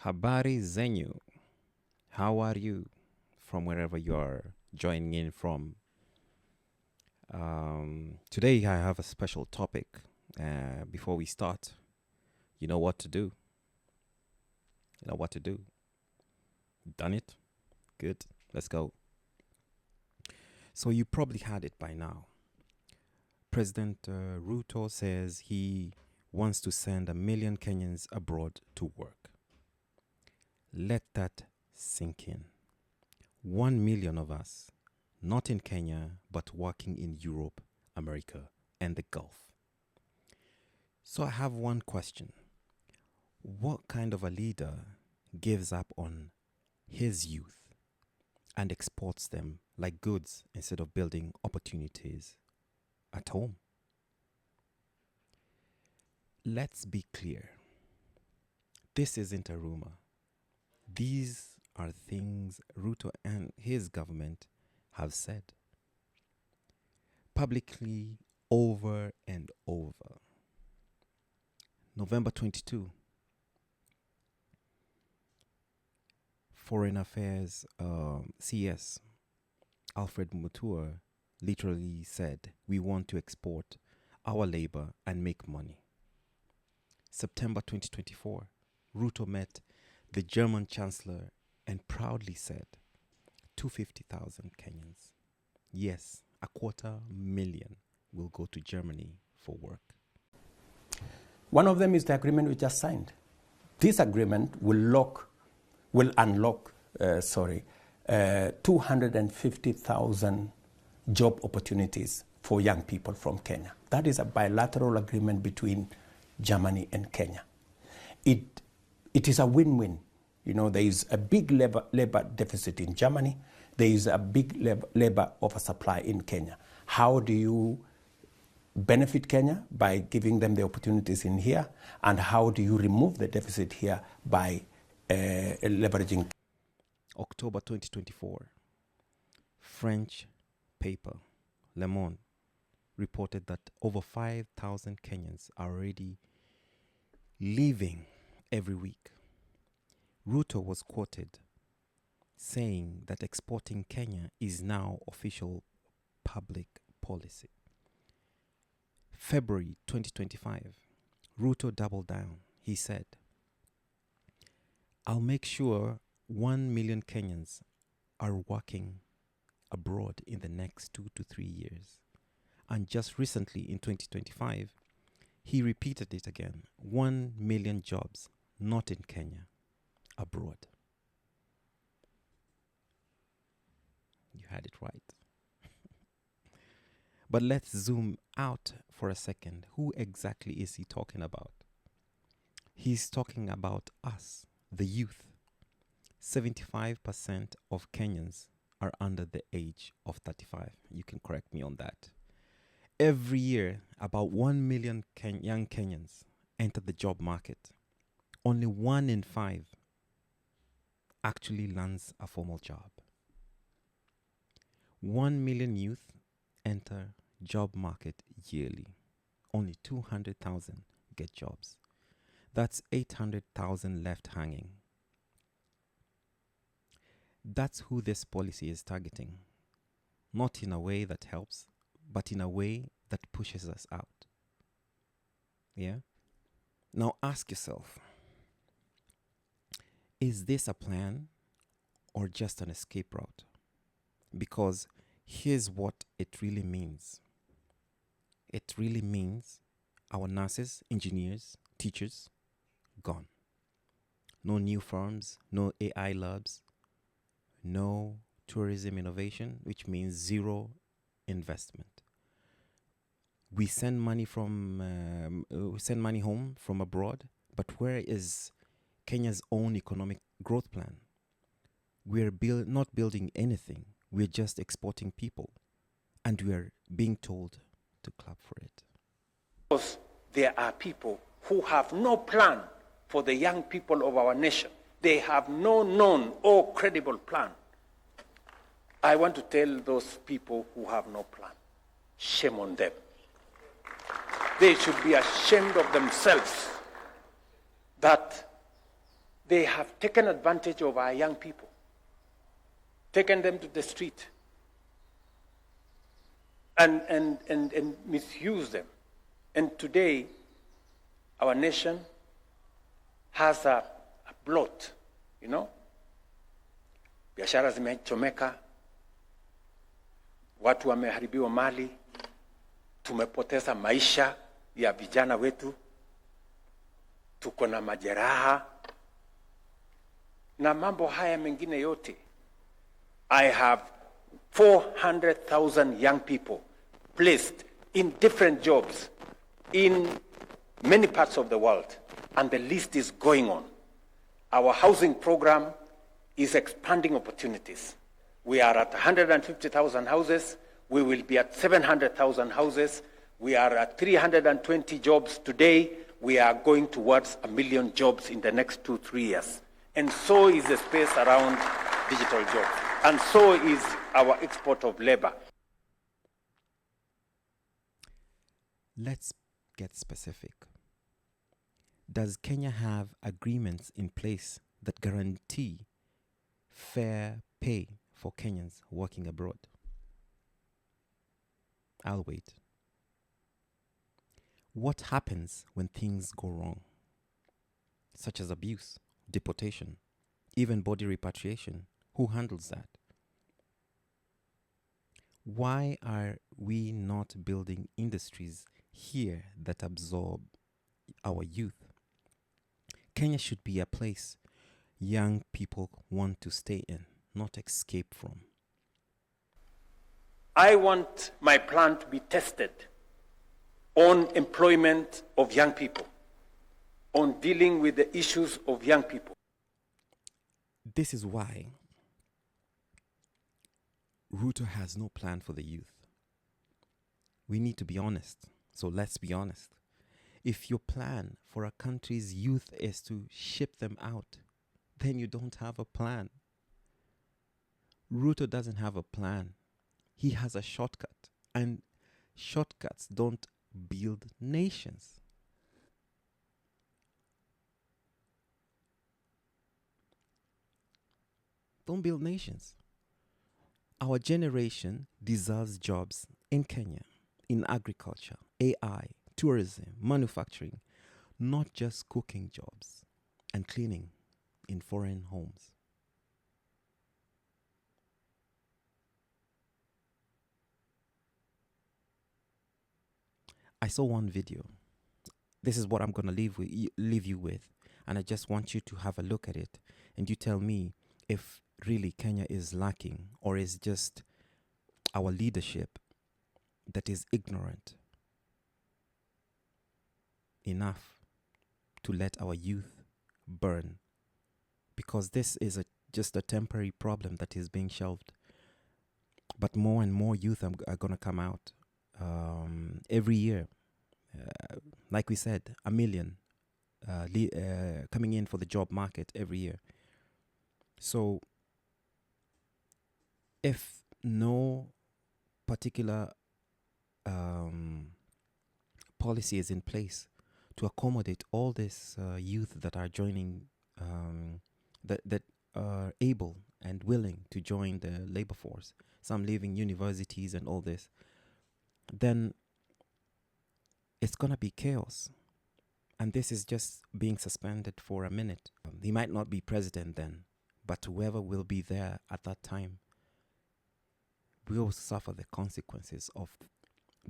Habari zenyu. How are you from wherever you're joining in from? Today I have a special topic. Before we start, you know what to do. You know what to do. Done it? Good. Let's go. So you probably had it by now. President Ruto says he wants to send 1 million Kenyans abroad to work. Let that sink in. 1 million of us, not in Kenya, but working in Europe, America, and the Gulf. So I have one question. What kind of a leader gives up on his youth and exports them like goods instead of building opportunities at home? Let's be clear. This isn't a rumor. These are things Ruto and his government have said publicly over and over. November 22, Foreign Affairs CS Alfred Mutua literally said, "We want to export our labor and make money." September 2024, Ruto met the German Chancellor and proudly said, 250,000 Kenyans. Yes, 250,000 will go to Germany for work. One of them is the agreement we just signed. This agreement will unlock 250,000 job opportunities for young people from Kenya. That is a bilateral agreement between Germany and Kenya. It is a win-win. You know, there is a big labor deficit in Germany. There is a big labor oversupply in Kenya. How do you benefit Kenya? By giving them the opportunities in here. And how do you remove the deficit here? By leveraging. October 2024, French paper Le Monde reported that over 5,000 Kenyans are already leaving every week. Ruto was quoted saying that exporting Kenya is now official public policy. February 2025, Ruto doubled down. He said, "I'll make sure 1 million Kenyans are working abroad in the next 2 to 3 years." And just recently in 2025, he repeated it again. 1 million jobs, not in Kenya, abroad. You had it right. But let's zoom out for a second. Who exactly is he talking about? He's talking about us, the youth. 75% of Kenyans are under the age of 35. You can correct me on that. Every year, about 1 million young Kenyans enter the job market. Only 1 in 5 actually lands a formal job. 1 million youth enter job market yearly. Only 200,000 get jobs. That's 800,000 left hanging. That's who this policy is targeting. Not in a way that helps, but in a way that pushes us out. Yeah? Now ask yourself, is this a plan or just an escape route? Because here's what it really means. It really means our nurses, engineers, teachers, gone. No new firms, no AI labs, no tourism innovation, which means zero investment. We send money home from abroad, but where is Kenya's own economic growth plan? We're not building anything. We're just exporting people, and we're being told to clap for it. Because there are people who have no plan for the young people of our nation. They have no known or credible plan. I want to tell those people who have no plan, shame on them. They should be ashamed of themselves that They have taken advantage of our young people, taken them to the street, and misused them. And today, our nation has a blot, you know. Biashara zimechomeka, watu wameharibiwa mali, tumepoteza maisha ya vijana wetu, tuko na majeraha na mambo haya mengine yote. I have 400,000 young people placed in different jobs in many parts of the world, and the list is going on. Our housing program is expanding opportunities. We are at 150,000 houses. We will be at 700,000 houses. We are at 320 jobs today. We are going towards 1 million jobs in the next 2-3 years. And so is the space around digital jobs. And so is our export of labor. Let's get specific. Does Kenya have agreements in place that guarantee fair pay for Kenyans working abroad? I'll wait. What happens when things go wrong, such as abuse, deportation, even body repatriation? Who handles that? Why are we not building industries here that absorb our youth? Kenya should be a place young people want to stay in, not escape from. I want my plan to be tested on employment of young people, on dealing with the issues of young people. This is why Ruto has no plan for the youth. We need to be honest, so let's be honest. If your plan for a country's youth is to ship them out, then you don't have a plan. Ruto doesn't have a plan. He has a shortcut, and shortcuts don't build nations. Don't build nations. Our generation deserves jobs in Kenya, in agriculture, AI, tourism, manufacturing, not just cooking jobs and cleaning in foreign homes. I saw one video. This is what I'm going to leave you with. And I just want you to have a look at it. And you tell me if really Kenya is lacking, or is just our leadership that is ignorant enough to let our youth burn. Because this is just a temporary problem that is being shelved. But more and more youth are going to come out every year. Like we said, 1 million coming in for the job market every year. So if no particular policy is in place to accommodate all this youth that are joining, that are able and willing to join the labor force, some leaving universities and all this, then it's going to be chaos. And this is just being suspended for a minute. He might not be president then, but whoever will be there at that time will suffer the consequences of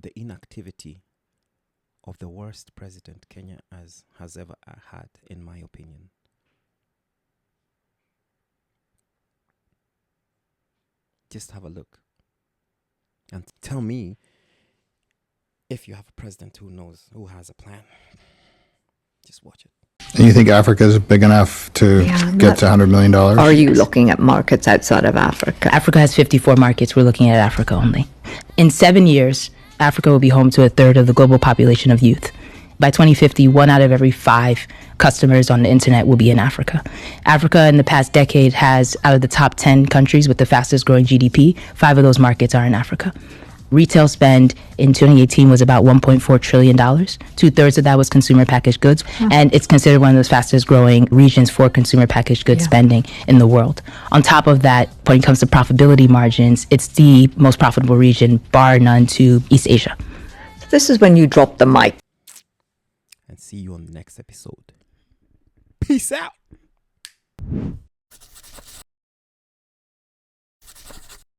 the inactivity of the worst president Kenya has ever had, in my opinion. Just have a look and tell me if you have a president who has a plan. Just watch it. And you think Africa is big enough to get to $100 million? Are you looking at markets outside of Africa? Africa has 54 markets. We're looking at Africa only. In 7 years, Africa will be home to a third of the global population of youth. By 2050, 1 out of every 5 customers on the internet will be in Africa. Africa in the past decade has, out of the top 10 countries with the fastest growing GDP, 5 of those markets are in Africa. Retail spend in 2018 was about $1.4 trillion. 2/3 of that was consumer packaged goods. And it's considered one of the fastest growing regions for consumer packaged goods spending in the world. On top of that, when it comes to profitability margins, it's the most profitable region, bar none, to East Asia. This is when you drop the mic. And see you on the next episode. Peace out.